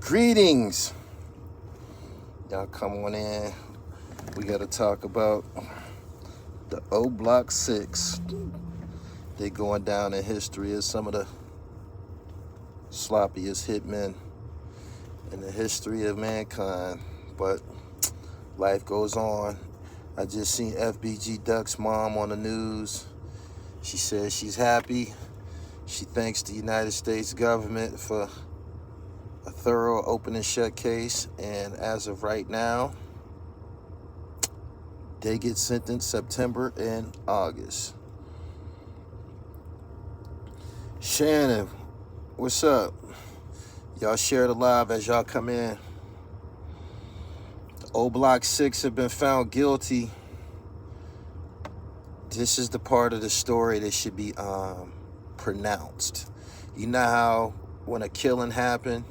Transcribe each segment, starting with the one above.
Greetings. Y'all come on in. We got to talk about the O Block 6. They going down in history as some of the sloppiest hitmen in the history of mankind. But life goes on. I just seen FBG Duck's mom on the news. She says she's happy. She thanks the United States government for a thorough open and shut case. And as of right now, they get sentenced September and August. Shannon, what's up? Y'all share the live as y'all come in. O Block 6 have been found guilty. This is the part of the story that should be pronounced. You know how when a killing happened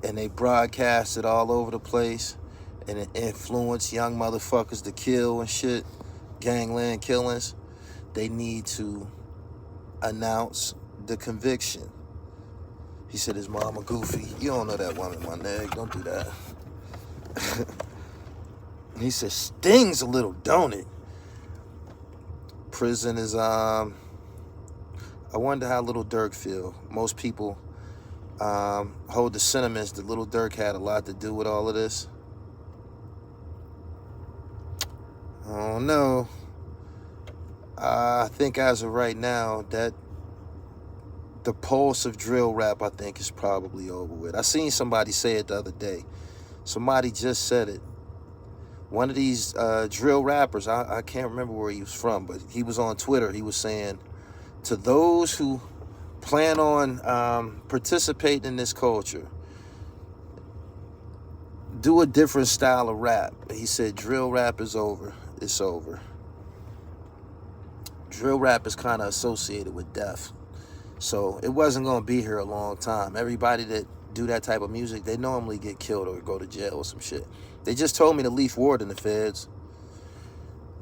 and they broadcast it all over the place and it influenced young motherfuckers to kill and shit, gangland killings, they need to announce the conviction. He said his mama goofy. You don't know that woman, my nigga. Don't do that. He said stings a little, don't it? Prison is I wonder how Little Durk feel. Most people hold the sentiments that Little Durk had a lot to do with all of this. I don't know. I think as of right now that the pulse of drill rap, I think, is probably over with. I seen somebody say it the other day. Somebody just said it. One of these drill rappers, I can't remember where he was from, but he was on Twitter. He was saying, to those who plan on participating in this culture, do a different style of rap. He said drill rap is over. It's over. Drill rap is kind of associated with death. So it wasn't going to be here a long time. Everybody that do that type of music, they normally get killed or go to jail or some shit. They just told me to Leaf Ward in the feds.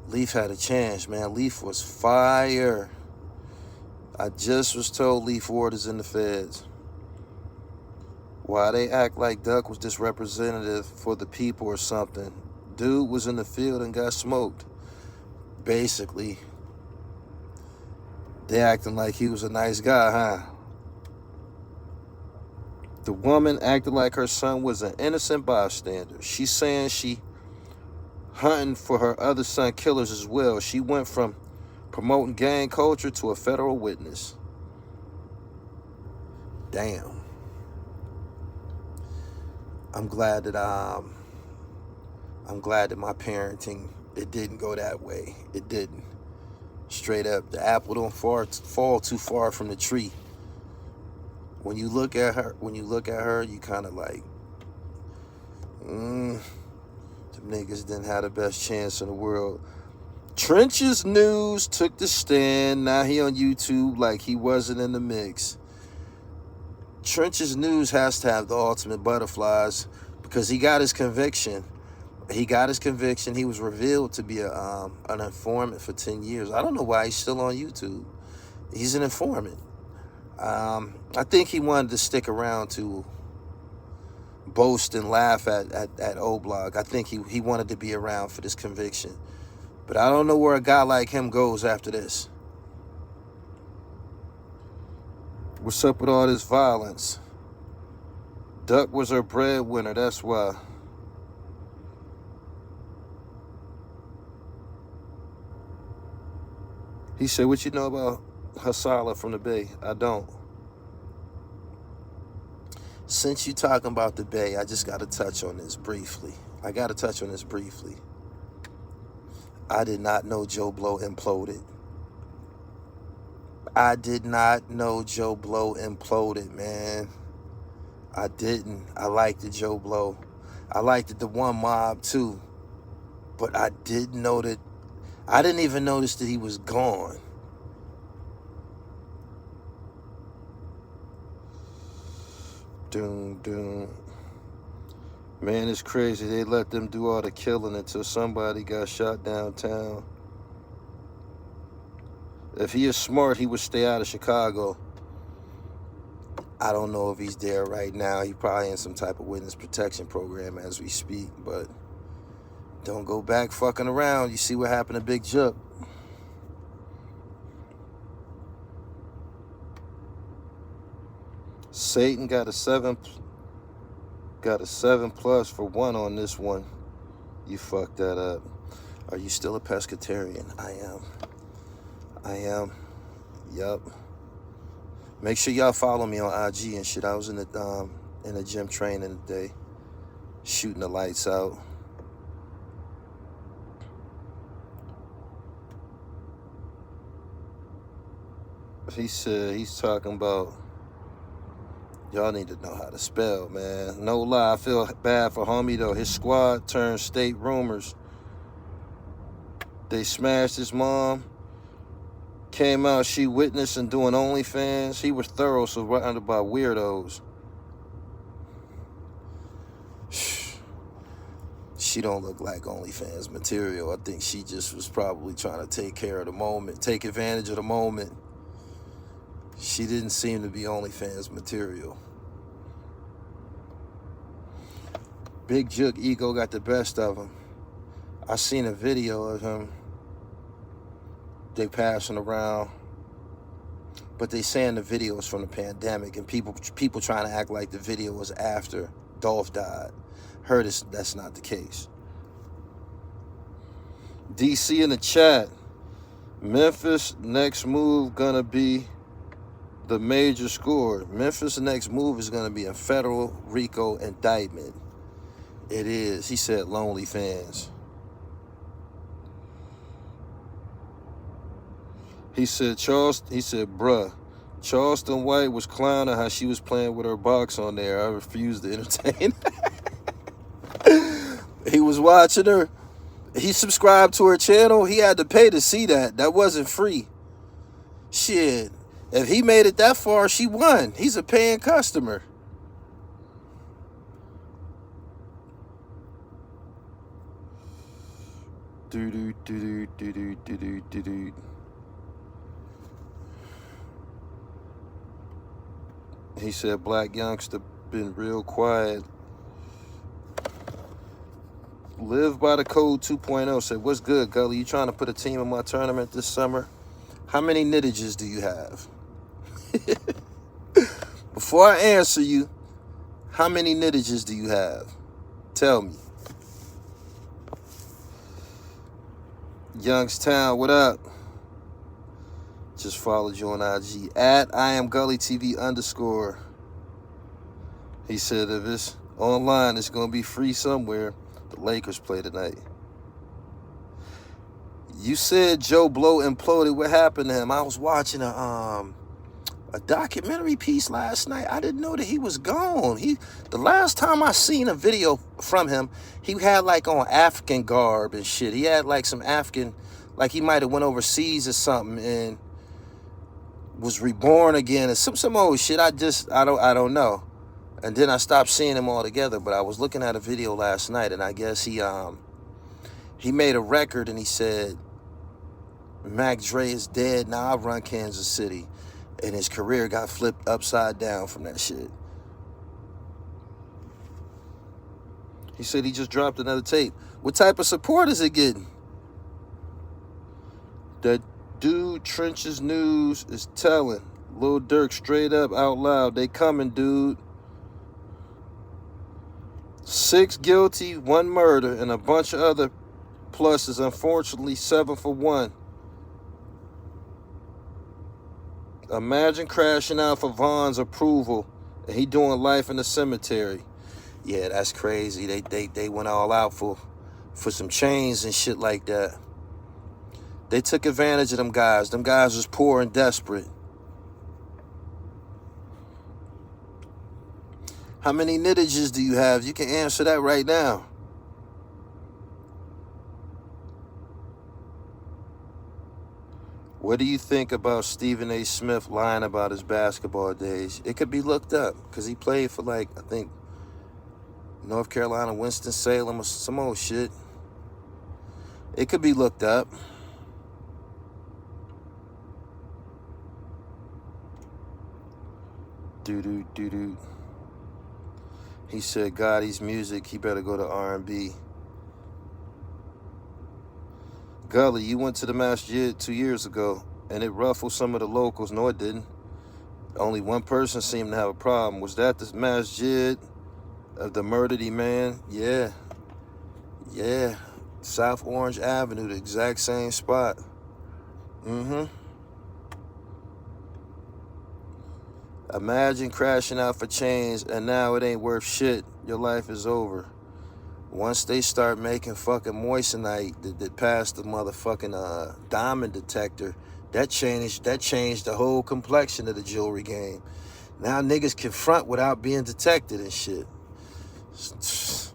Leaf had a chance, man. Leaf was fire. I just was told Leaf Ward is in the feds. Why they act like Duck was this representative for the people or something. Dude was in the field and got smoked. Basically, they acting like he was a nice guy, huh? The woman acted like her son was an innocent bystander. She's saying she hunting for her other son killers as well. She went from promoting gang culture to a federal witness. Damn. I'm glad that my parenting, it didn't go that way. It didn't. Straight up, the apple don't fall too far from the tree. When you look at her, you kind of like, them niggas didn't have the best chance in the world. Trenches News took the stand. Now he on YouTube like he wasn't in the mix. Trenches News has to have the ultimate butterflies because he got his conviction. He was revealed to be an informant for 10 years. I don't know why he's still on YouTube. He's an informant. I think he wanted to stick around to boast and laugh at O-Block. I think he wanted to be around for this conviction. But I don't know where a guy like him goes after this. What's up with all this violence? Duck was her breadwinner, that's why. He said, what you know about Hasala from the Bay? I don't. Since you talking about the Bay, I just got to touch on this briefly. I did not know Joe Blow imploded. Man. I didn't. I liked the Joe Blow. I liked the One Mob too. But I didn't know that. I didn't even notice that he was gone. Doom. Man, it's crazy. They let them do all the killing until somebody got shot downtown. If he is smart, he would stay out of Chicago. I don't know if he's there right now. He probably in some type of witness protection program as we speak, but don't go back fucking around. You see what happened to Big Jup. Satan got a 7 plus for 1 on this one. You fucked that up. Are you still a pescatarian? I am. Yup. Make sure y'all follow me on IG and shit. I was in the gym training today, shooting the lights out. He said he's talking about y'all need to know how to spell, man. No lie, I feel bad for homie though. His squad turned state rumors. They smashed his mom. Came out, she witnessed and doing OnlyFans. He was thorough, surrounded by weirdos. She don't look like OnlyFans material. I think she just was probably trying to take care of the moment, take advantage of the moment. She didn't seem to be OnlyFans material. Big Juke ego got the best of him. I seen a video of him. They passing around, but they saying the video is from the pandemic, and people trying to act like the video was after Dolph died. Heard that's not the case. DC in the chat. Memphis next move gonna be the major score. Memphis next move is gonna be a federal RICO indictment. It is. He said lonely fans. He said, bruh, Charleston White was clowning how she was playing with her box on there. I refused to entertain. He was watching her. He subscribed to her channel. He had to pay to see that. That wasn't free. Shit. If he made it that far, she won. He's a paying customer. He said, black youngster been real quiet. Live by the code 2.0 said, what's good, Gully? You trying to put a team in my tournament this summer? How many knittages do you have? Before I answer you, how many knittages do you have? Tell me. Youngstown, what up? Just followed you on IG at I am Gully TV _. He said if it's online, it's gonna be free somewhere. The Lakers play tonight. You said Joe Blow imploded. What happened to him? I was watching a documentary piece last night. I didn't know that he was gone. The last time I seen a video from him, he had like on African garb and shit. He had like some African, like he might have went overseas or something and was reborn again and some old shit. I don't know. And then I stopped seeing him altogether. But I was looking at a video last night, and I guess he made a record and he said, Mac Dre is dead, now I run Kansas City. And his career got flipped upside down from that shit. He said he just dropped another tape. What type of support is it getting? That dude Trenches News is telling Lil Durk straight up out loud, they coming, dude. 6 guilty, 1 murder, and a bunch of other pluses. Unfortunately, 7 for 1. Imagine crashing out for Vaughn's approval and he doing life in the cemetery. Yeah, that's crazy. They went all out for some chains and shit like that. They took advantage of them guys. Them guys was poor and desperate. How many knittages do you have? You can answer that right now. What do you think about Stephen A. Smith lying about his basketball days? It could be looked up because he played for, like, I think, North Carolina, Winston-Salem, or some old shit. It could be looked up. Doo-doo, doo-doo. He said, Gotti's music, he better go to R&B. Gully, you went to the masjid 2 years ago, and it ruffled some of the locals. No, it didn't. Only one person seemed to have a problem. Was that the masjid of the murdered man? Yeah. Yeah. South Orange Avenue, the exact same spot. Mm-hmm. Imagine crashing out for change, and now it ain't worth shit. Your life is over. Once they start making fucking moissanite that passed the motherfucking diamond detector, that changed the whole complexion of the jewelry game. Now niggas can front without being detected and shit. It's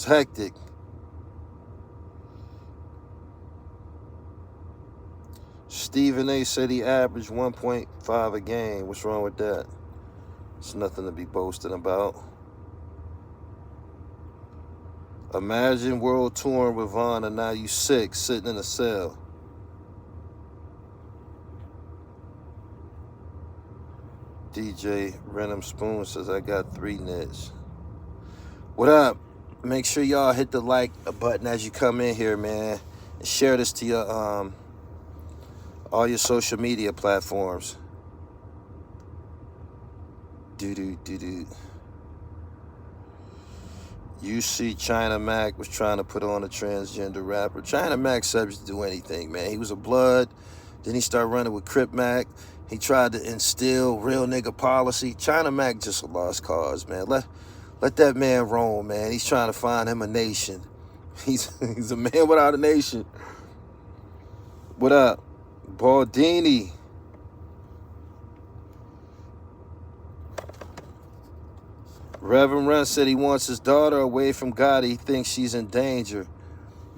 hectic. Stephen A. said he averaged 1.5 a game. What's wrong with that? It's nothing to be boasting about. Imagine world touring with Vaughn and now you sick, sitting in a cell. DJ Renham Spoon says, I got 3 nits. What up? Make sure y'all hit the like button as you come in here, man. And share this to your all your social media platforms. Doo-doo-doo-doo. You see China Mac was trying to put on a transgender rapper. China Mac subject to do anything, man. He was a blood. Then he started running with Crip Mac. He tried to instill real nigga policy. China Mac just a lost cause, man. Let that man roam, man. He's trying to find him a nation. He's a man without a nation. What up? Baldini. Reverend Run said he wants his daughter away from God. He thinks she's in danger.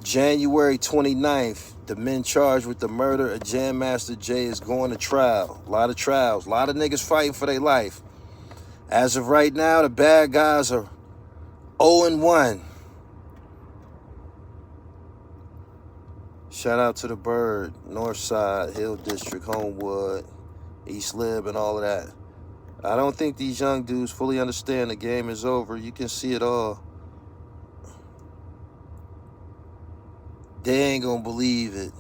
January 29th, the men charged with the murder of Jam Master Jay is going to trial. A lot of trials. A lot of niggas fighting for their life. As of right now, the bad guys are 0-1. Shout out to the Bird, Northside, Hill District, Homewood, East Lib, and all of that. I don't think these young dudes fully understand the game is over. You can see it all. They ain't gonna believe it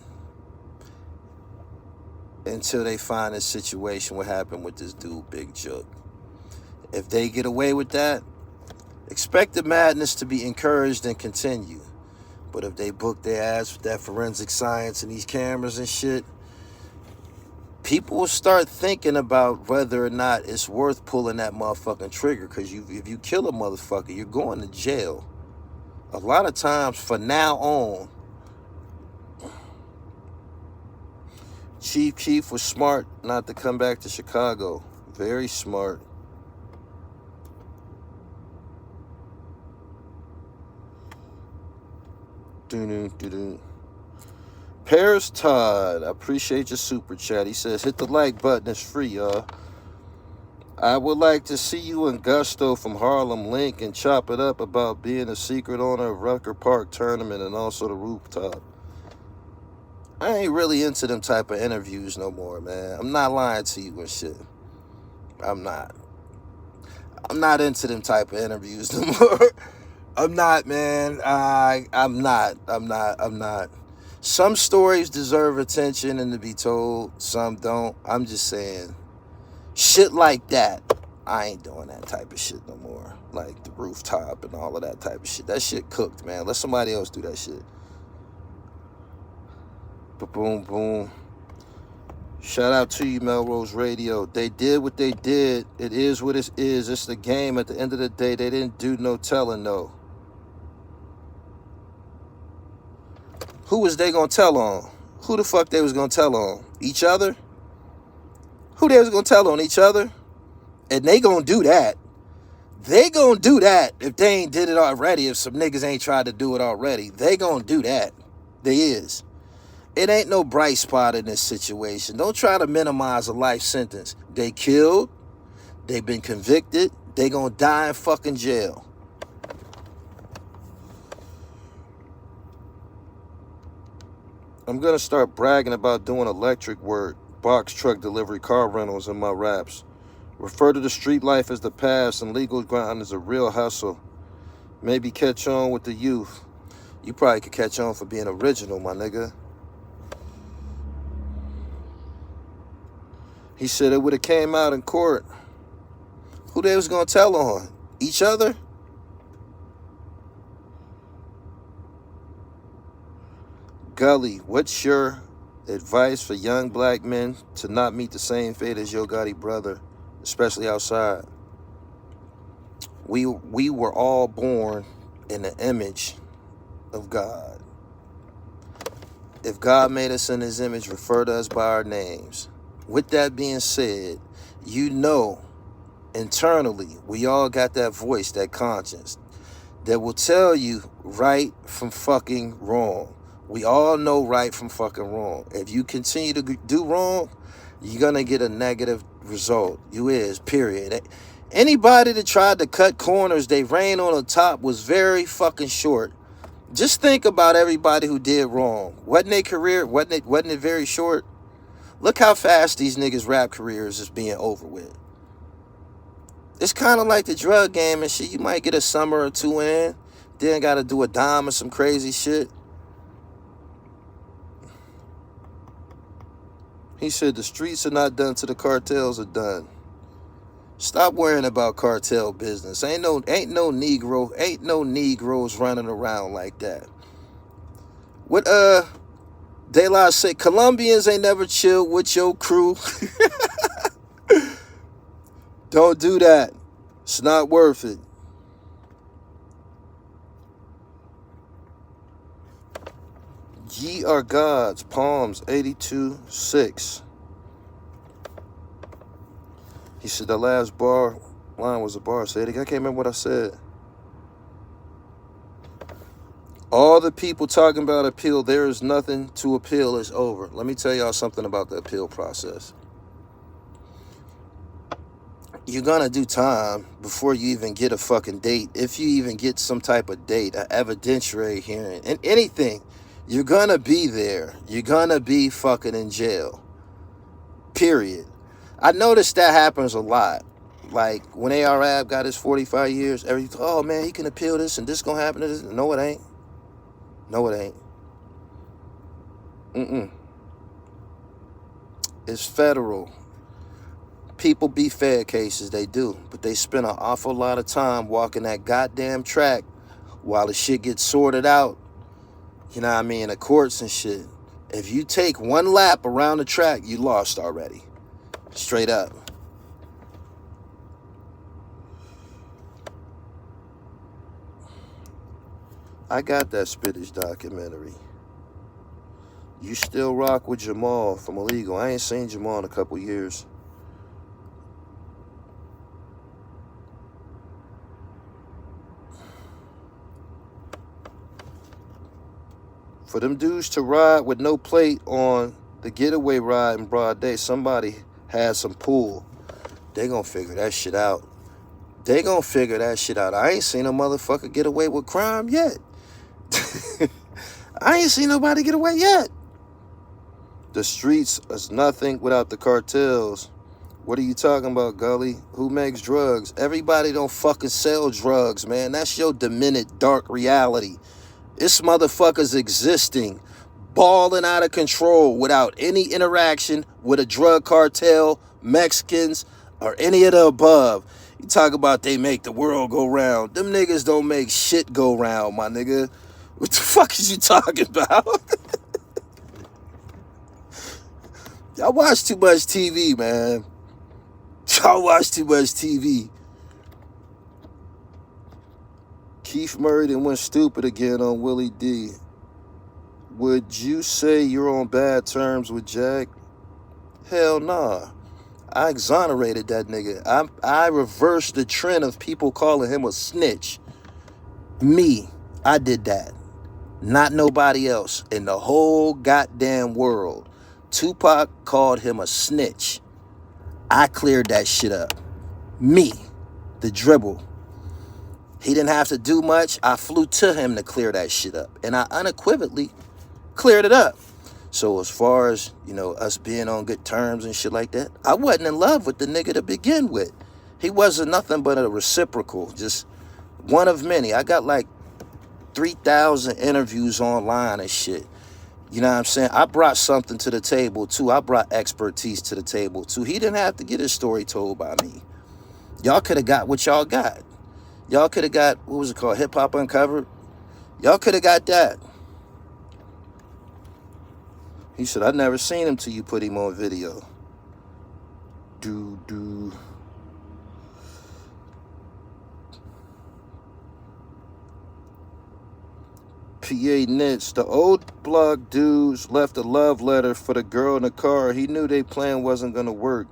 until they find this situation, what happened with this dude, Big Jook. If they get away with that, expect the madness to be encouraged and continue. But if they book their ass with that forensic science and these cameras and shit, people will start thinking about whether or not it's worth pulling that motherfucking trigger. Because if you kill a motherfucker, you're going to jail. A lot of times, from now on, Chief Keef was smart not to come back to Chicago. Very smart. Doo-doo-doo-doo. Paris Todd, I appreciate your super chat. He says, hit the like button. It's free, y'all. I would like to see you and Gusto from Harlem link and chop it up about being a secret owner of Rucker Park tournament and also the rooftop. I ain't really into them type of interviews no more, man. I'm not lying to you and shit. I'm not into them type of interviews no more. I'm not, man. I'm not. Some stories deserve attention and to be told. Some don't. I'm just saying, shit like that, I ain't doing that type of shit no more. Like the rooftop and all of that type of shit. That shit cooked, man. Let somebody else do that shit. Boom, boom. Shout out to you, Melrose Radio. They did what they did. It is what it is. It's the game. At the end of the day, they didn't do no telling, no. Who was they gonna tell on? Who the fuck they was gonna tell on? Each other? Who they was gonna tell on? Each other? And they gonna do that. They gonna do that if they ain't did it already. If some niggas ain't tried to do it already, they gonna do that. They is. It ain't no bright spot in this situation. Don't try to minimize a life sentence. They killed. They been convicted. They gonna die in fucking jail. I'm gonna start bragging about doing electric work, box truck delivery, car rentals in my raps. Refer to the street life as the past and legal grind as a real hustle. Maybe catch on with the youth. You probably could catch on for being original, my nigga. He said it would have came out in court. Who they was gonna tell on? Each other? Gully, what's your advice for young black men to not meet the same fate as your Gotti brother, especially outside? We were all born in the image of God. If God made us in his image, refer to us by our names. With that being said, you know internally we all got that voice, that conscience that will tell you right from fucking wrong. We all know right from fucking wrong. If you continue to do wrong, you're gonna get a negative result. You is, period. Anybody that tried to cut corners, they reign on the top was very fucking short. Just think about everybody who did wrong. Wasn't their career, wasn't it very short? Look how fast these niggas' rap careers is being over with. It's kind of like the drug game and shit. You might get a summer or two in, then gotta do a dime or some crazy shit. He said the streets are not done till the cartels are done. Stop worrying about cartel business. Ain't no Negroes running around like that. What De La say, Colombians ain't never chilled with your crew. Don't do that. It's not worth it. Ye are gods. Palms 82:6. He said the last bar line was a bar. Say it again. I can't remember what I said. All the people talking about appeal, there is nothing to appeal. It's over. Let me tell y'all something about the appeal process. You're gonna do time before you even get a fucking date. If you even get some type of date, an evidentiary hearing, and anything, you're gonna be there. You're gonna be fucking in jail. Period. I noticed that happens a lot. Like when ARAB got his 45 years, oh man, he can appeal this and this gonna happen to this. No, it ain't. No, it ain't. It's federal. People be fair cases, they do. But they spend an awful lot of time walking that goddamn track while the shit gets sorted out. You know what I mean? The courts and shit. If you take one lap around the track, you lost already. Straight up. I got that Spittage documentary. You still rock with Jamal from Illegal. I ain't seen Jamal in a couple years. For them dudes to ride with no plate on the getaway ride in broad day, somebody had some pull. They gonna figure that shit out. They gonna figure that shit out. I ain't seen a motherfucker get away with crime yet. I ain't seen nobody get away yet. The streets is nothing without the cartels. What are you talking about, Gully? Who makes drugs? Everybody don't fucking sell drugs, man. That's your demented dark reality. This motherfucker's existing, balling out of control without any interaction with a drug cartel, Mexicans, or any of the above. You talk about they make the world go round. Them niggas don't make shit go round, my nigga. What the fuck is you talking about? Y'all watch too much TV, man. Y'all watch too much TV. Keith Murray then went stupid again on Willie D. Would you say you're on bad terms with Jack? Hell nah. I exonerated that nigga. I reversed the trend of people calling him a snitch. Me. I did that. Not nobody else in the whole goddamn world. Tupac called him a snitch. I cleared that shit up. Me. The dribble. He didn't have to do much. I flew to him to clear that shit up. And I unequivocally cleared it up. So as far as, you know, us being on good terms and shit like that, I wasn't in love with the nigga to begin with. He wasn't nothing but a reciprocal, just one of many. I got like 3,000 interviews online and shit. You know what I'm saying? I brought something to the table too. I brought expertise to the table too. He didn't have to get his story told by me. Y'all could have got what y'all got. Y'all could have got, what was it called? Hip Hop Uncovered? Y'all could have got that. He said, I never seen him till you put him on video. PA Nits, the old blog dudes left a love letter for the girl in the car. He knew they plan wasn't gonna work.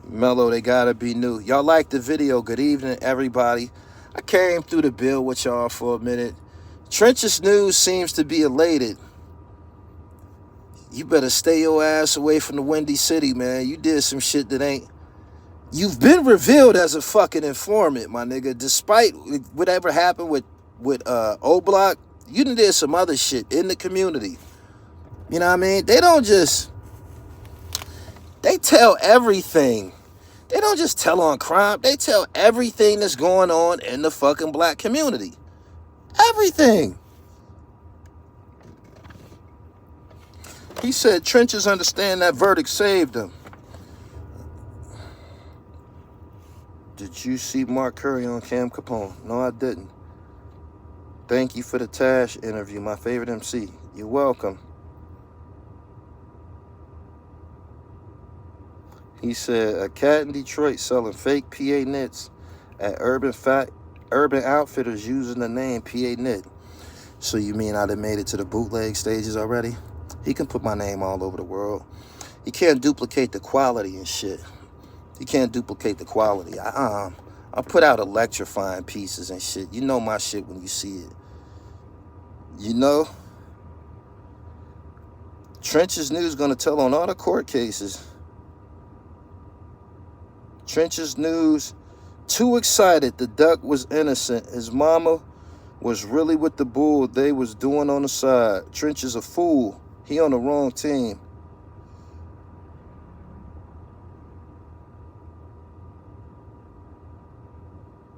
Mellow, they gotta be new. Y'all like the video. Good evening, everybody. I came through the bill with y'all for a minute. Trenches News seems to be elated. You better stay your ass away from the Windy City, man. You did some shit that ain't... You've been revealed as a fucking informant, my nigga. Despite whatever happened with O-Block, you done did some other shit in the community. You know what I mean? They don't just... They tell everything. They don't just tell on crime. They tell everything that's going on in the fucking black community. Everything. He said Trenches understand that verdict saved him. Did you see Mark Curry on Cam Capone? No, I didn't. Thank you for the Tash interview, my favorite MC. You're welcome. He said a cat in Detroit selling fake PA knits at Urban Outfitters using the name PA Knit. So you mean I done made it to the bootleg stages already? He can put my name all over the world. He can't duplicate the quality and shit. He can't duplicate the quality. I put out electrifying pieces and shit. You know my shit when you see it. You know? Trenches News gonna tell on all the court cases. Trenches News, too excited. The duck was innocent. His mama was really with the bull they was doing on the side. Trenches a fool. He on the wrong team.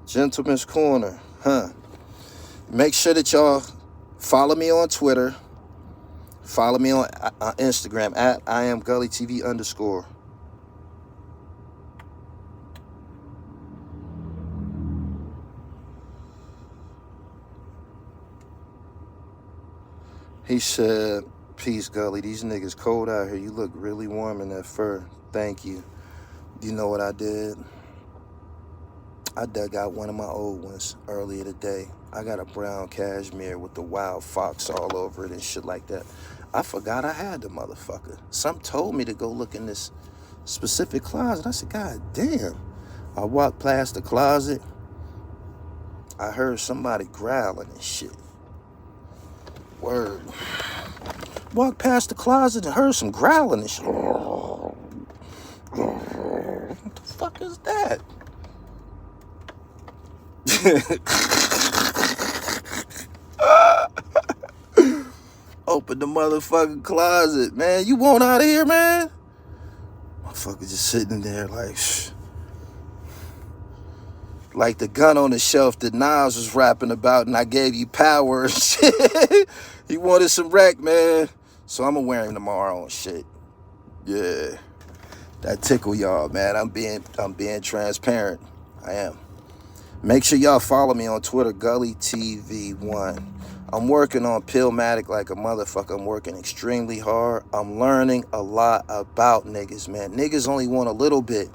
Gentleman's Corner, huh? Make sure that y'all follow me on Twitter. Follow me on Instagram at I am Gully TV _. He said, peace, Gully. These niggas cold out here. You look really warm in that fur. Thank you. You know what I did? I dug out one of my old ones earlier today. I got a brown cashmere with the wild fox all over it and shit like that. I forgot I had the motherfucker. Some told me to go look in this specific closet. I said, God damn. I walked past the closet. I heard somebody growling and shit. Word. Walked past the closet and heard some growling and shit. What the fuck is that? Open the motherfucking closet, man. You want out of here, man? Motherfucker just sitting there like the gun on the shelf that Nas was rapping about and I gave you power and shit. He wanted some wreck, man. So I'm gonna wear him tomorrow and shit. Yeah. That tickle y'all, man. I'm being transparent. I am. Make sure y'all follow me on Twitter, Gully TV 1. I'm working on Pillmatic like a motherfucker. I'm working extremely hard. I'm learning a lot about niggas, man. Niggas only want a little bit.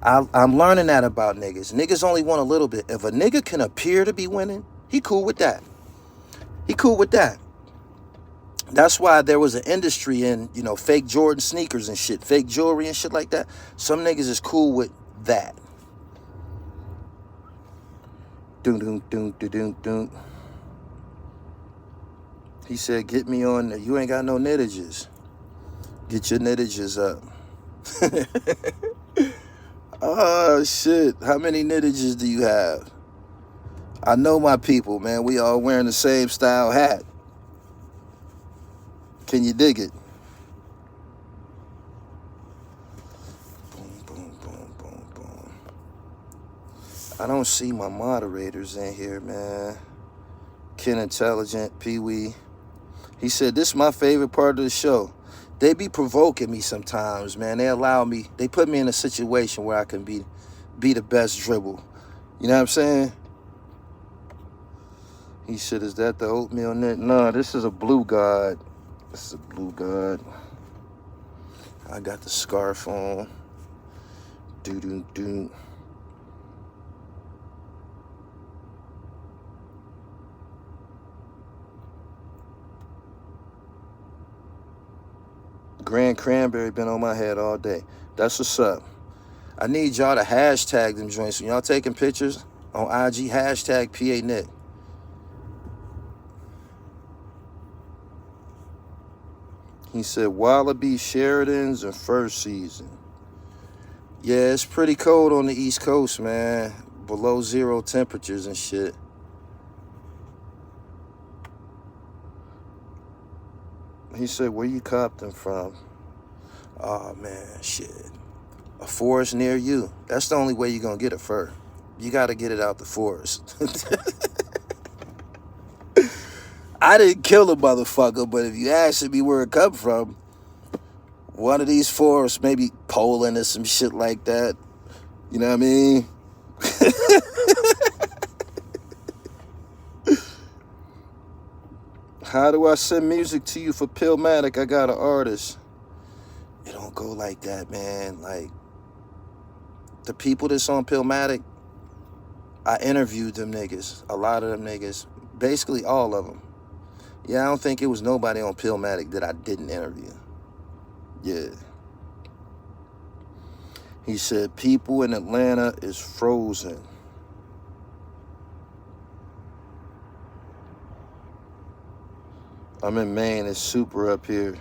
I'm learning that about niggas. Niggas only want a little bit. If a nigga can appear to be winning, he cool with that. He cool with that. That's why there was an industry in, you know, fake Jordan sneakers and shit, fake jewelry and shit like that. Some niggas is cool with that. Doom, doom, doom, doom, doom, doom. He said, get me on there. You ain't got no knittages. Get your knittages up. Oh, shit. How many knittages do you have? I know my people, man. We all wearing the same style hat. Can you dig it? Boom, boom, boom, boom, boom. I don't see my moderators in here, man. Ken Intelligent, Pee Wee. He said, this is my favorite part of the show. They be provoking me sometimes, man. They allow me, they put me in a situation where I can be the best dribble. You know what I'm saying? He said, is that the oatmeal knit? No, this is a blue god. This is a blue god. I got the scarf on. Doo-doo-doo. Grand Cranberry been on my head all day. That's what's up. I need y'all to hashtag them joints. When y'all taking pictures on IG, hashtag PANet. He said, Wallaby Sheridan's in first season. Yeah, it's pretty cold on the East Coast, man. Below 0 temperatures and shit. He said, where you copped them from? Oh, man, shit. A forest near you. That's the only way you're going to get a fur. You got to get it out the forest. I didn't kill the motherfucker, but if you asking me where it come from, one of these forests, maybe Poland or some shit like that. You know what I mean? How do I send music to you for Pillmatic? I got an artist. It don't go like that, man. Like, the people that's on Pillmatic, I interviewed them niggas. A lot of them niggas. Basically all of them. Yeah, I don't think it was nobody on Pillmatic that I didn't interview. Yeah. He said, people in Atlanta is frozen. I'm in Maine. It's super up here.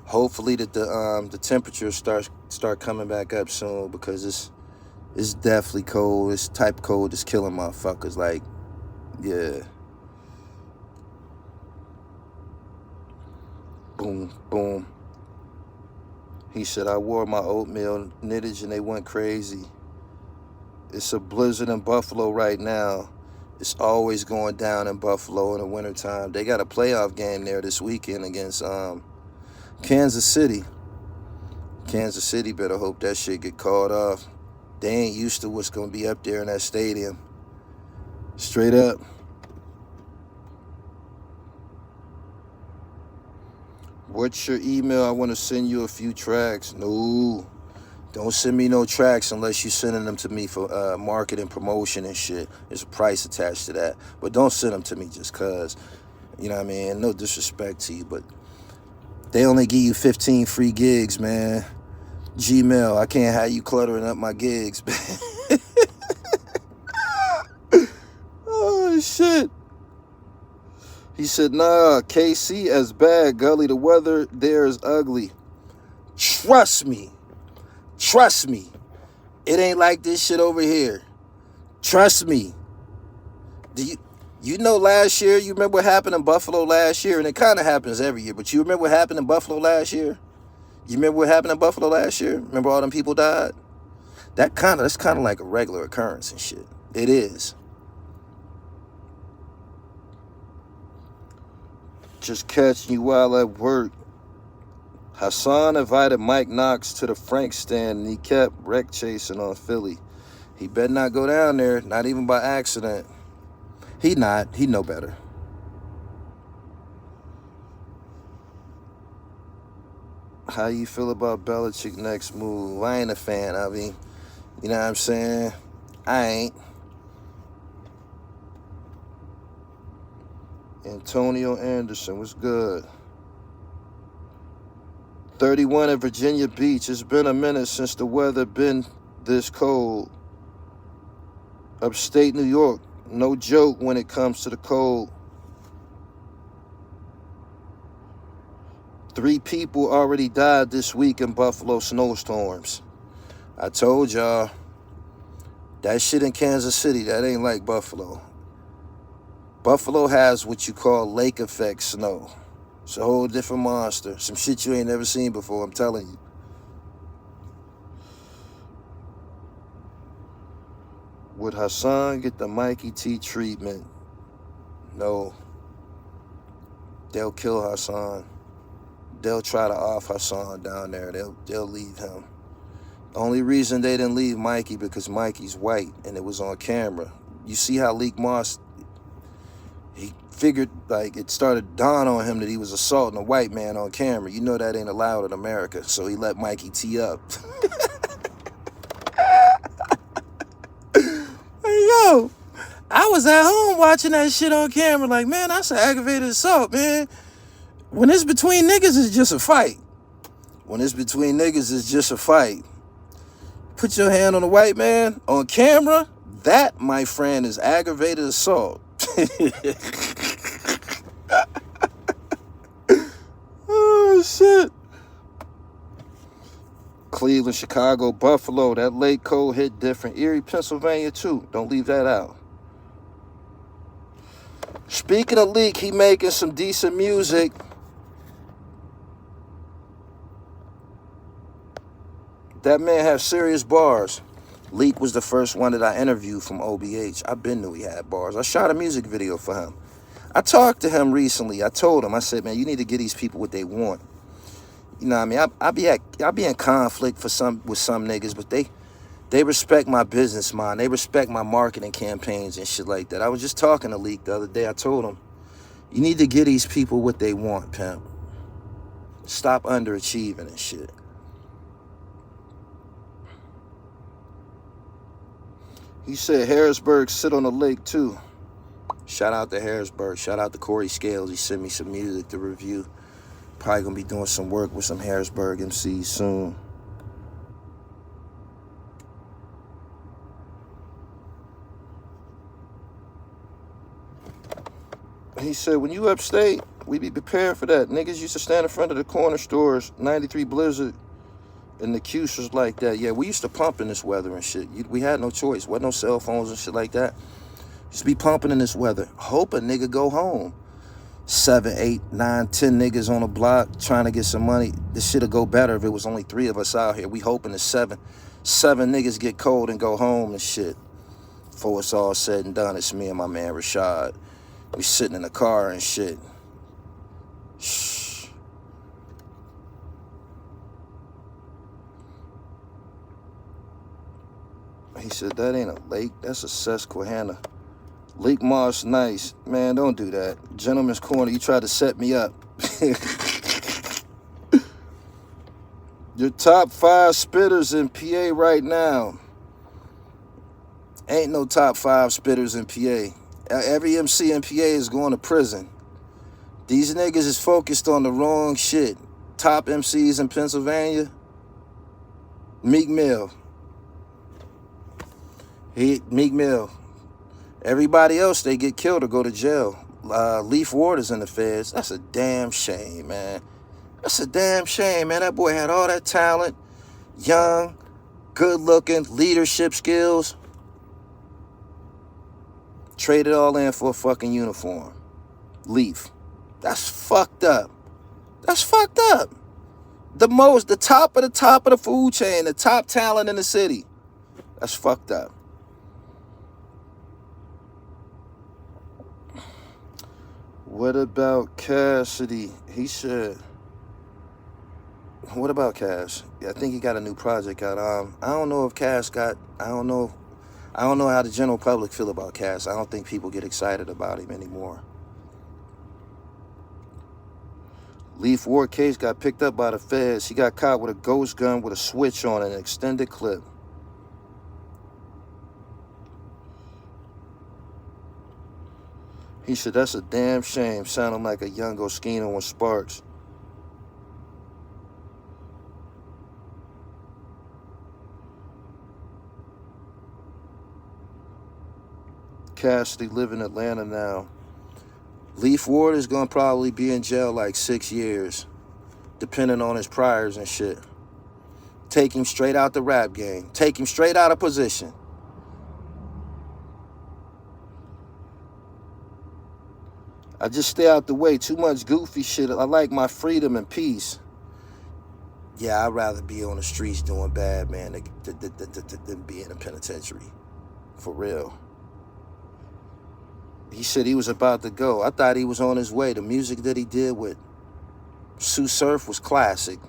Hopefully that the temperature start coming back up soon, because it's definitely cold. It's type cold. It's killing motherfuckers. Like, yeah. Boom, boom. He said, I wore my oatmeal knittage and they went crazy. It's a blizzard in Buffalo right now. It's always going down in Buffalo in the wintertime. They got a playoff game there this weekend against Kansas City. Kansas City better hope that shit get called off. They ain't used to what's going to be up there in that stadium. Straight up. What's your email? I want to send you a few tracks. No, don't send me no tracks unless you're sending them to me for marketing, promotion and shit. There's a price attached to that. But don't send them to me just because, you know what I mean? No disrespect to you, but they only give you 15 free gigs, man. Gmail, I can't have you cluttering up my gigs, man. Oh, shit. He said, nah, KC as bad, Gully. The weather there is ugly. Trust me. Trust me. It ain't like this shit over here. Trust me. You know last year, you remember what happened in Buffalo last year? And it kind of happens every year, but you remember what happened in Buffalo last year? You remember what happened in Buffalo last year? Remember all them people died? That's kind of like a regular occurrence and shit. It is. Just catching you while at work. Hassan invited Mike Knox to the Frank stand and he kept wreck chasing on Philly. He better not go down there, not even by accident. He know better. How you feel about Belichick next move? I ain't a fan of him. You know what I'm saying? I ain't. Antonio Anderson, what's good? 31 at Virginia Beach. It's been a minute since the weather been this cold. Upstate New York, no joke when it comes to the cold. 3 people already died this week in Buffalo snowstorms. I told y'all, that shit in Kansas City, that ain't like Buffalo. Buffalo has what you call lake effect snow. It's a whole different monster. Some shit you ain't never seen before, I'm telling you. Would Hassan get the Mikey T treatment? No. They'll kill Hassan. They'll try to off Hassan down there. They'll leave him. The only reason they didn't leave Mikey because Mikey's white and it was on camera. You see how Leak Moss, he figured, like, it started dawn on him that he was assaulting a white man on camera. You know that ain't allowed in America, so he let Mikey tee up. Yo, I was at home watching that shit on camera like, man, that's an aggravated assault, man. When it's between niggas, it's just a fight. When it's between niggas, it's just a fight. Put your hand on a white man on camera, that, my friend, is aggravated assault. Oh, shit. Cleveland, Chicago, Buffalo, that late cold hit different. Erie, Pennsylvania, too. Don't leave that out. Speaking of Leak, he making some decent music. That man has serious bars. Leak was the first one that I interviewed from OBH. I been knew he had bars. I shot a music video for him. I talked to him recently. I told him, I said, man, you need to give these people what they want. You know what I mean? I be in conflict with some niggas, but they respect my business mind. They respect my marketing campaigns and shit like that. I was just talking to Leak the other day. I told him, you need to give these people what they want, pimp. Stop underachieving and shit. He said Harrisburg sit on the lake too. Shout out to Harrisburg. Shout out to Corey Scales. He sent me some music to review. Probably gonna be doing some work with some Harrisburg MCs soon. He said, when you upstate, we be prepared for that. Niggas used to stand in front of the corner stores, 93 Blizzard, and the Q's was like that. Yeah, we used to pump in this weather and shit. We had no choice. Wasn't no cell phones and shit like that. Used to be pumping in this weather. Hope a nigga go home. 7, 8, 9, 10 niggas on the block trying to get some money. This shit'll go better if it was only 3 of us out here. We hoping it's 7 niggas get cold and go home and shit. Before it's all said and done, it's me and my man Rashad. We sitting in the car and shit. Shh. He said, that ain't a lake, that's a Susquehanna. Leak Moss, nice. Man, don't do that. Gentleman's Corner, you tried to set me up. Your top 5 spitters in PA right now. Ain't no top 5 spitters in PA. Every MC in PA is going to prison. These niggas is focused on the wrong shit. Top MCs in Pennsylvania. Meek Mill. Meek Mill. Everybody else, they get killed or go to jail. Leaf Ward is in the feds. That's a damn shame, man. That's a damn shame, man. That boy had all that talent. Young, good looking, leadership skills. Traded all in for a fucking uniform. Leaf. That's fucked up. That's fucked up. The top of the food chain, the top talent in the city. That's fucked up. What about Cassidy? He said, what about Cass? I think he got a new project out. I don't know if Cass got, I don't know how the general public feel about Cass. I don't think people get excited about him anymore. Leaf Ward case got picked up by the feds. He got caught with a ghost gun with a switch on it, an extended clip. He said, that's a damn shame. Sounding like a young Oskino with Sparks. Cassidy live in Atlanta now. Leaf Ward is going to probably be in jail like 6 years, depending on his priors and shit. Take him straight out the rap game. Take him straight out of position. I just stay out the way. Too much goofy shit. I like my freedom and peace. Yeah, I'd rather be on the streets doing bad, man, than be in a penitentiary. For real. He said he was about to go. I thought he was on his way. The music that he did with Sue Surf was classic.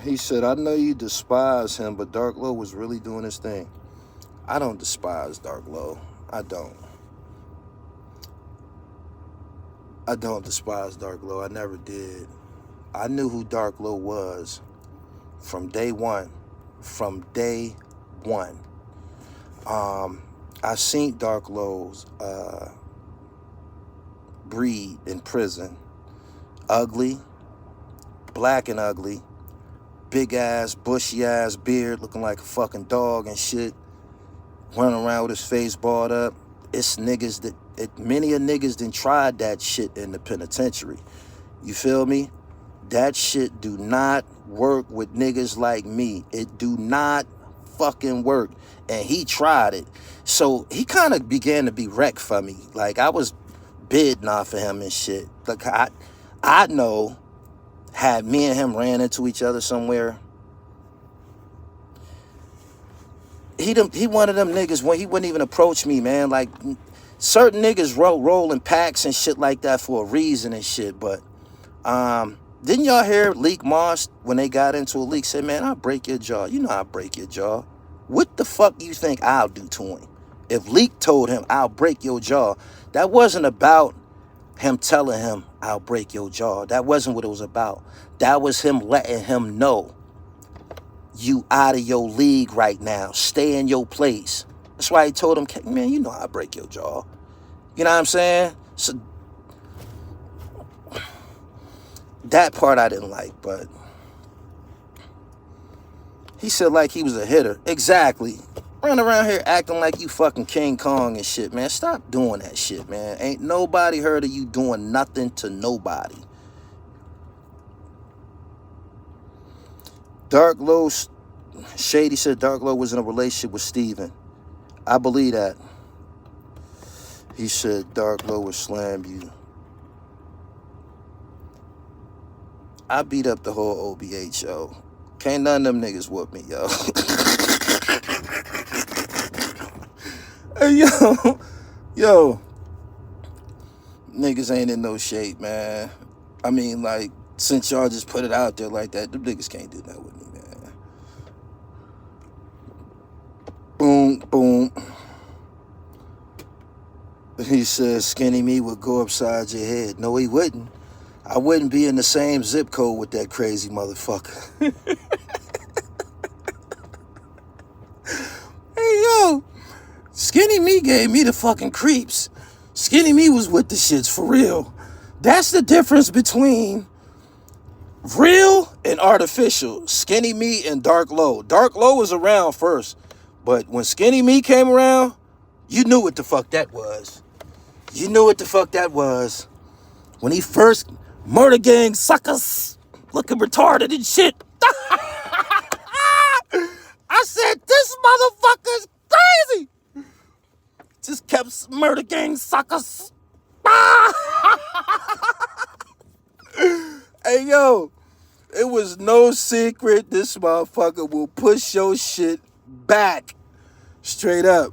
He said, I know you despise him, but Dark Low was really doing his thing. I don't despise Dark Low. I don't. I don't despise Dark Low. I never did. I knew who Dark Low was from day one. From day one. I seen Dark Low's breed in prison. Ugly. Black and ugly. Big ass, bushy ass beard, looking like a fucking dog and shit. Running around with his face balled up. It's niggas that, many a niggas done tried that shit in the penitentiary. You feel me? That shit do not work with niggas like me. It do not fucking work. And he tried it. So he kind of began to be wrecked for me. Like, I was bidding off of him and shit. Like, I know, had me and him ran into each other somewhere, he one of them niggas when he wouldn't even approach me, man. Like, certain niggas roll in packs and shit like that for a reason and shit. But didn't y'all hear Leak Moss when they got into a leak said, man, I'll break your jaw. You know I'll break your jaw. What the fuck you think I'll do to him? If Leak told him I'll break your jaw, that wasn't about him telling him I'll break your jaw. That wasn't what it was about. That was him letting him know, you out of your league right now. Stay in your place. That's why he told him, man, you know I'll break your jaw. You know what I'm saying? So that part I didn't like, but he said like he was a hitter. Exactly. Run around here acting like you fucking King Kong and shit, man. Stop doing that shit, man. Ain't nobody heard of you doing nothing to nobody. Dark Low, Shady said Dark Low was in a relationship with Steven. I believe that. He said Dark Low would slam you. I beat up the whole OBH, yo. Can't none of them niggas whoop me, yo. Hey, yo, niggas ain't in no shape, man. I mean, like, since y'all just put it out there like that, them niggas can't do that with me, man. Boom, boom. He said skinny me would go upside your head. No, he wouldn't. I wouldn't be in the same zip code with that crazy motherfucker. Hey, yo. Skinny me gave me the fucking creeps. Skinny me was with the shits for real. That's the difference between real and artificial. Skinny me and Dark Low. Dark Low was around first. But when Skinny me came around, you knew what the fuck that was. You knew what the fuck that was. When he first murder gang suckers looking retarded and shit. I said, this motherfucker's crazy. Just kept murder gang suckers. Hey, yo, it was no secret this motherfucker will push your shit back. Straight up.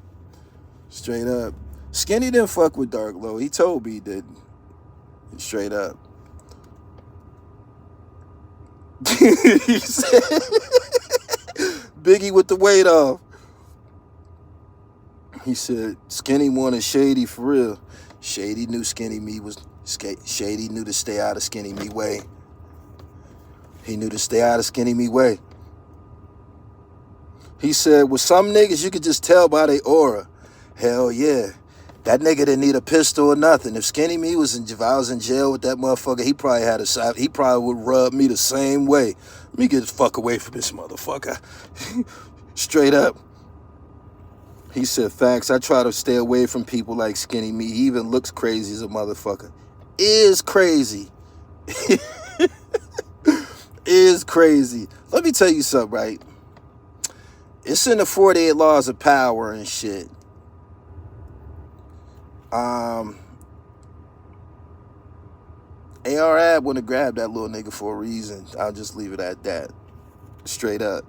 Straight up. Skinny didn't fuck with Dark Low. He told me he didn't. Straight up. He said, Biggie with the weight off. He said, Skinny wanted Shady for real. Shady knew Skinny me was... Shady knew to stay out of Skinny me way. He knew to stay out of Skinny me way. He said, with some niggas, you could just tell by their aura. Hell yeah. That nigga didn't need a pistol or nothing. If Skinny me was if I was in jail with that motherfucker, he probably would rub me the same way. Let me get the fuck away from this motherfucker. Straight up. He said, facts, I try to stay away from people like Skinny me. He even looks crazy as a motherfucker. Is crazy. is crazy. Let me tell you something, right? It's in the 48 laws of power and shit. AR-Ab wouldn't have grabbed that little nigga for a reason. I'll just leave it at that. Straight up.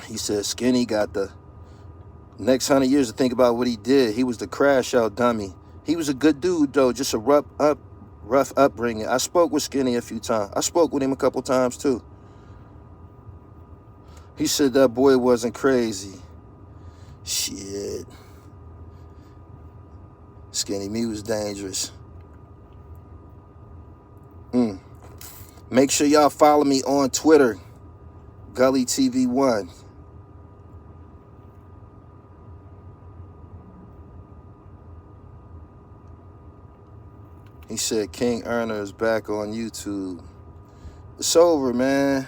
He said Skinny got the next 100 years to think about what he did. He was the crash out dummy. He was a good dude, though. Just a rough upbringing. I spoke with Skinny a few times. I spoke with him a couple times, too. He said that boy wasn't crazy. Shit. Skinny me was dangerous. Make sure y'all follow me on Twitter. Gully TV 1. He said King Erner is back on YouTube. It's over, man.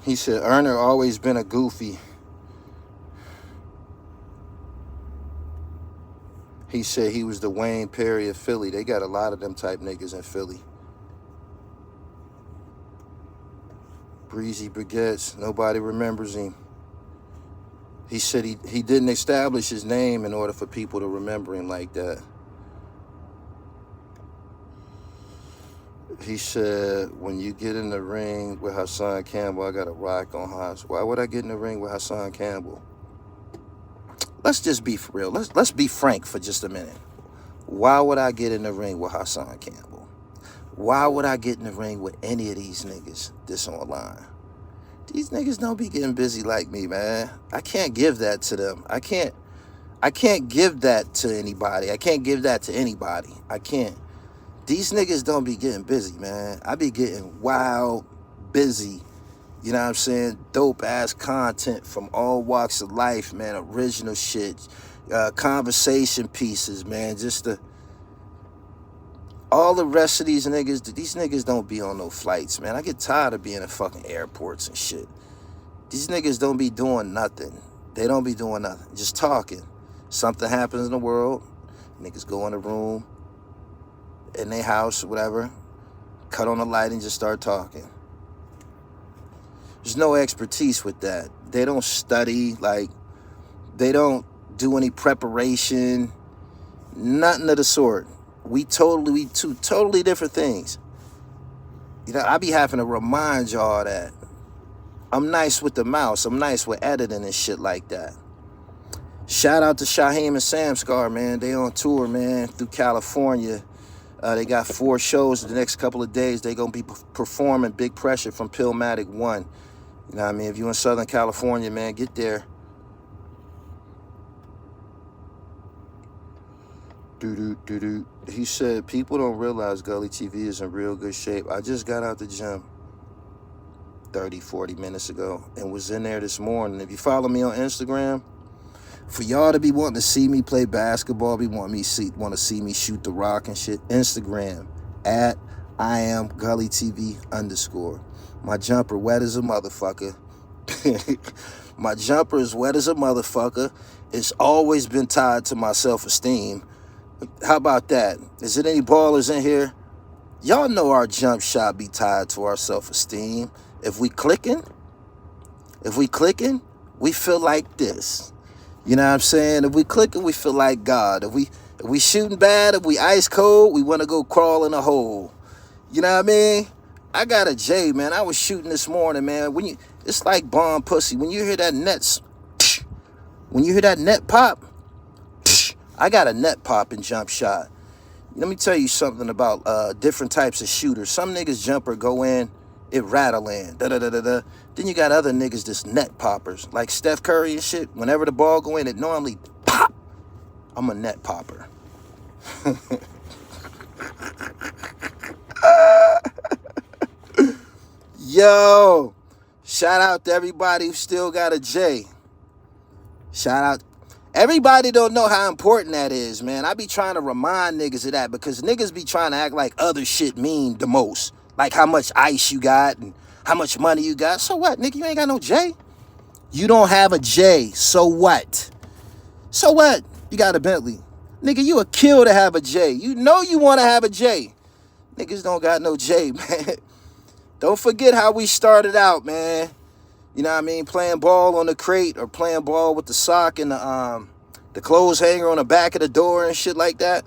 He said Erner always been a goofy. He said he was the Wayne Perry of Philly. They got a lot of them type niggas in Philly. Breezy Baguettes, nobody remembers him. He said he didn't establish his name in order for people to remember him like that. He said, when you get in the ring with Hassan Campbell, I got a rock on Haas. Why would I get in the ring with Hassan Campbell? Let's just be for real. Let's be frank for just a minute. Why would I get in the ring with Hassan Campbell? Why would I get in the ring with any of these niggas this online? These niggas don't be getting busy like me, man. I can't give that to them. I can't give that to anybody. I can't give that to anybody. I can't. These niggas don't be getting busy, man. I be getting wild busy. You know what I'm saying? Dope ass content from all walks of life, man. Original shit. Conversation pieces, man. All the rest of these niggas don't be on no flights, man. I get tired of being in fucking airports and shit. These niggas don't be doing nothing. They don't be doing nothing. Just talking. Something happens in the world. Niggas go in the room, in their house, whatever, cut on the light and just start talking. There's no expertise with that. They don't study, like, they don't do any preparation, nothing of the sort. We two totally different things. You know, I be having to remind y'all that I'm nice with the mouse. I'm nice with editing and shit like that. Shout out to Shyheim and Samscar, man. They on tour, man, through California. They got 4 shows the next couple of days. They gonna be performing Big Pressure from Pillmatic 1. You know what I mean? If you in Southern California, man, get there. He said, people don't realize Gully TV is in real good shape. I just got out the gym 30, 40 minutes ago and was in there this morning. If you follow me on Instagram, for y'all to be wanting to see me play basketball, want to see me shoot the rock and shit, Instagram, at @IamGullyTV_. My jumper wet as a motherfucker. My jumper is wet as a motherfucker. It's always been tied to my self-esteem. How about that? Is it any ballers in here? Y'all know our jump shot be tied to our self-esteem. If we clicking, we feel like this. You know what I'm saying? If we clicking, we feel like God. If we shooting bad, if we ice cold, we want to go crawl in a hole. You know what I mean? I got a J, man. I was shooting this morning, man. It's like bomb pussy. When you hear that net pop, I got a net pop and jump shot. Let me tell you something about different types of shooters. Some niggas jumper go in, it rattle in, da-da-da-da-da. Then you got other niggas that's net poppers, like Steph Curry and shit. Whenever the ball go in, it normally pop. I'm a net popper. Yo, Shout out to everybody who still got a J. Shout out. Everybody don't know how important that is, man. I be trying to remind niggas of that because niggas be trying to act like other shit mean the most. Like how much ice you got and how much money you got. So what, nigga? You ain't got no J. You don't have a J. So what? So what? You got a Bentley. Nigga, you a kill to have a J. You know you want to have a J. Niggas don't got no J, man. Don't forget how we started out, man. You know what I mean? Playing ball on the crate or playing ball with the sock and the clothes hanger on the back of the door and shit like that.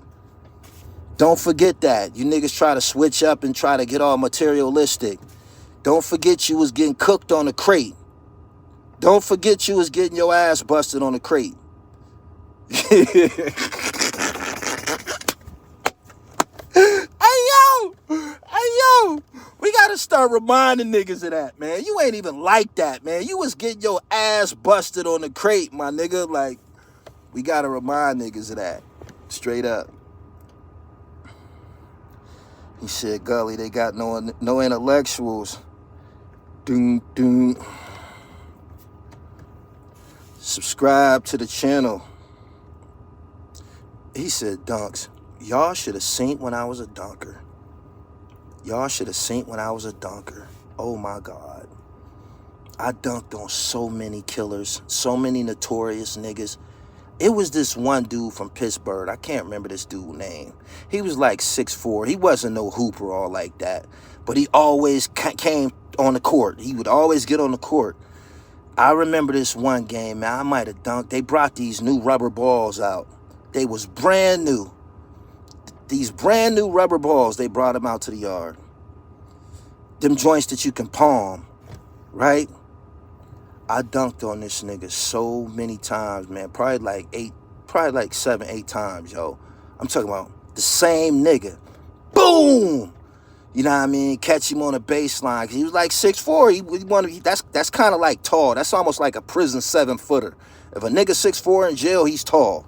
Don't forget that. You niggas try to switch up and try to get all materialistic. Don't forget you was getting cooked on the crate. Don't forget you was getting your ass busted on the crate. Hey, yo, we gotta start reminding niggas of that, man. You ain't even like that, man. You was getting your ass busted on the crate, my nigga. Like, we gotta remind niggas of that. Straight up. He said, Gully, they got no intellectuals. Doom, doom. Subscribe to the channel. He said, Dunks, y'all should have seen when I was a dunker. Y'all should have seen when I was a dunker. Oh my God. I dunked on so many killers, so many notorious niggas. It was this one dude from Pittsburgh. I can't remember this dude's name. He was like 6'4". He wasn't no hooper all like that. But he always came on the court. He would always get on the court. I remember this one game, man. I might have dunked. They brought these new rubber balls out. They was brand new. These brand new rubber balls, they brought them out to the yard. Them joints that you can palm, right? I dunked on this nigga so many times, man. Probably like 7, 8 times, yo. I'm talking about the same nigga. Boom! You know what I mean? Catch him on the baseline. He was like 6'4". That's kind of like tall. That's almost like a prison 7-footer. If a nigga 6'4" in jail, he's tall.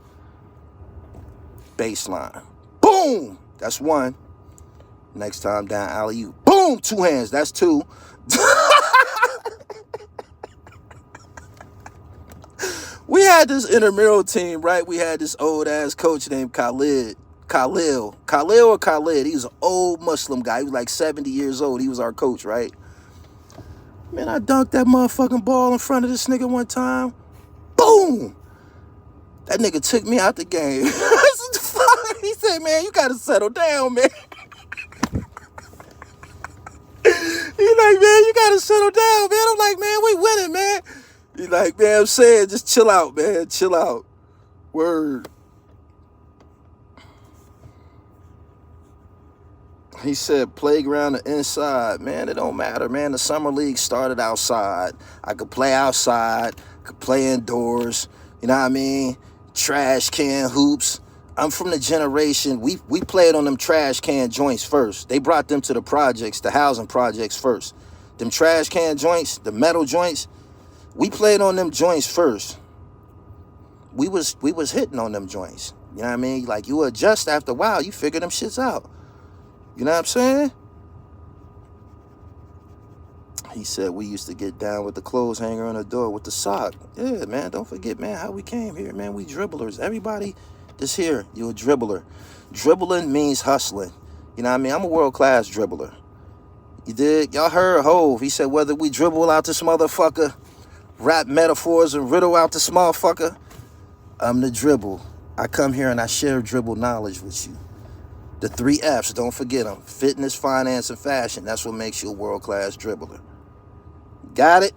Baseline. Boom! That's one. Next time down alley-oop. Boom! 2 hands. That's 2. We had this intramural team, right? We had this old-ass coach named Khalil or Khalid. He was an old Muslim guy. He was like 70 years old. He was our coach, right? Man, I dunked that motherfucking ball in front of this nigga one time. Boom! That nigga took me out the game. He said, man, you gotta settle down, man. He like, man, you gotta settle down, man. I'm like, man, we winning, man. He like, man, I'm saying, just chill out, man. Chill out. Word. He said, playground or inside. Man, it don't matter, man. The summer league started outside. I could play outside. Could play indoors. You know what I mean? Trash can hoops. I'm from the generation, we played on them trash can joints first. They brought them to the projects, the housing projects first. Them trash can joints, the metal joints, we played on them joints first. We was hitting on them joints. You know what I mean? Like, you adjust after a while, you figure them shits out. You know what I'm saying? He said we used to get down with the clothes hanger on the door with the sock. Yeah, man, don't forget, man, how we came here, man. We dribblers. Everybody that's here, you a dribbler. Dribbling means hustling. You know what I mean? I'm a world-class dribbler. You dig? Y'all heard Hove. He said whether we dribble out this motherfucker, rap metaphors and riddle out this motherfucker, I'm the dribble. I come here and I share dribble knowledge with you. The 3 F's, don't forget them. Fitness, finance, and fashion. That's what makes you a world-class dribbler. Got it?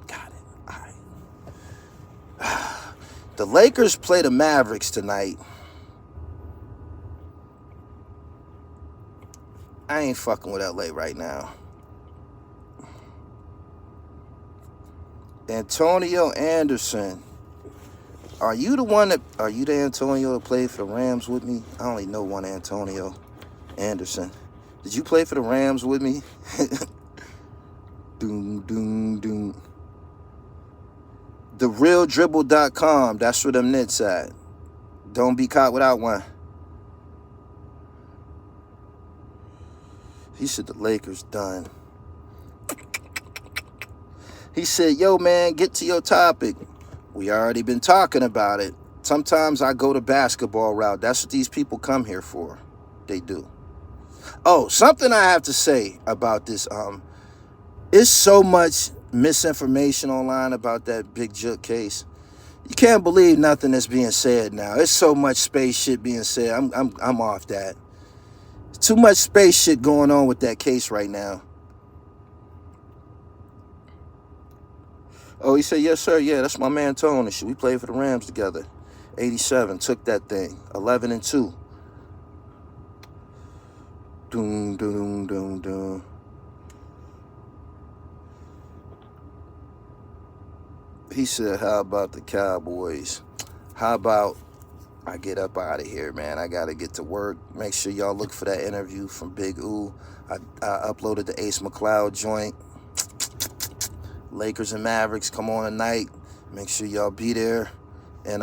Got it. All right. The Lakers play the Mavericks tonight. I ain't fucking with LA right now. Antonio Anderson. Are you the Antonio that played for the Rams with me? I only know one Antonio Anderson. Did you play for the Rams with me? Doom, doom, doom. TheRealDribble.com. That's where them nits at. Don't be caught without one. He said the Lakers done. He said, yo, man, get to your topic. We already been talking about it. Sometimes I go the basketball route. That's what these people come here for. They do. Oh, something I have to say about this. It's so much misinformation online about that Big Jook case. You can't believe nothing that's being said now. It's so much space shit being said. I'm off that. Too much space shit going on with that case right now. Oh, he said, yes, sir. Yeah, that's my man Tone and shit. We played for the Rams together. 87, took that thing. 11-2. Doom, doom, doom, doom. He said, how about the Cowboys? How about I get up out of here, man? I got to get to work. Make sure y'all look for that interview from Big U. I uploaded the Ace McLeod joint. Lakers and Mavericks come on tonight. Make sure y'all be there. And,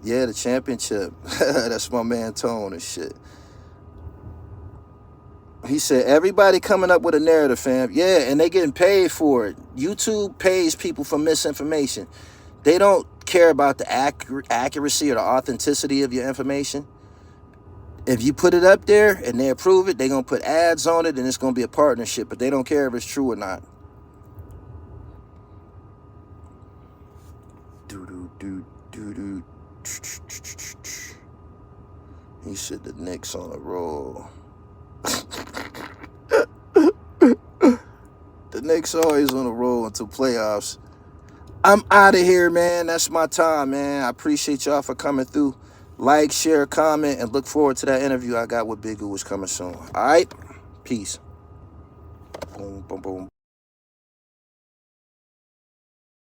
yeah, the championship. That's my man Tone and shit. He said, everybody coming up with a narrative, fam. Yeah, and they getting paid for it. YouTube pays people for misinformation. They don't care about the accuracy or the authenticity of your information. If you put it up there and they approve it, they're going to put ads on it and it's going to be a partnership. But they don't care if it's true or not. He said the Knicks on a roll. The Knicks always on a roll until playoffs. I'm out of here, man. That's my time, man. I appreciate y'all for coming through. Like, share, comment, and look forward to that interview I got with Big U is coming soon. All right? Peace. Boom, boom, boom.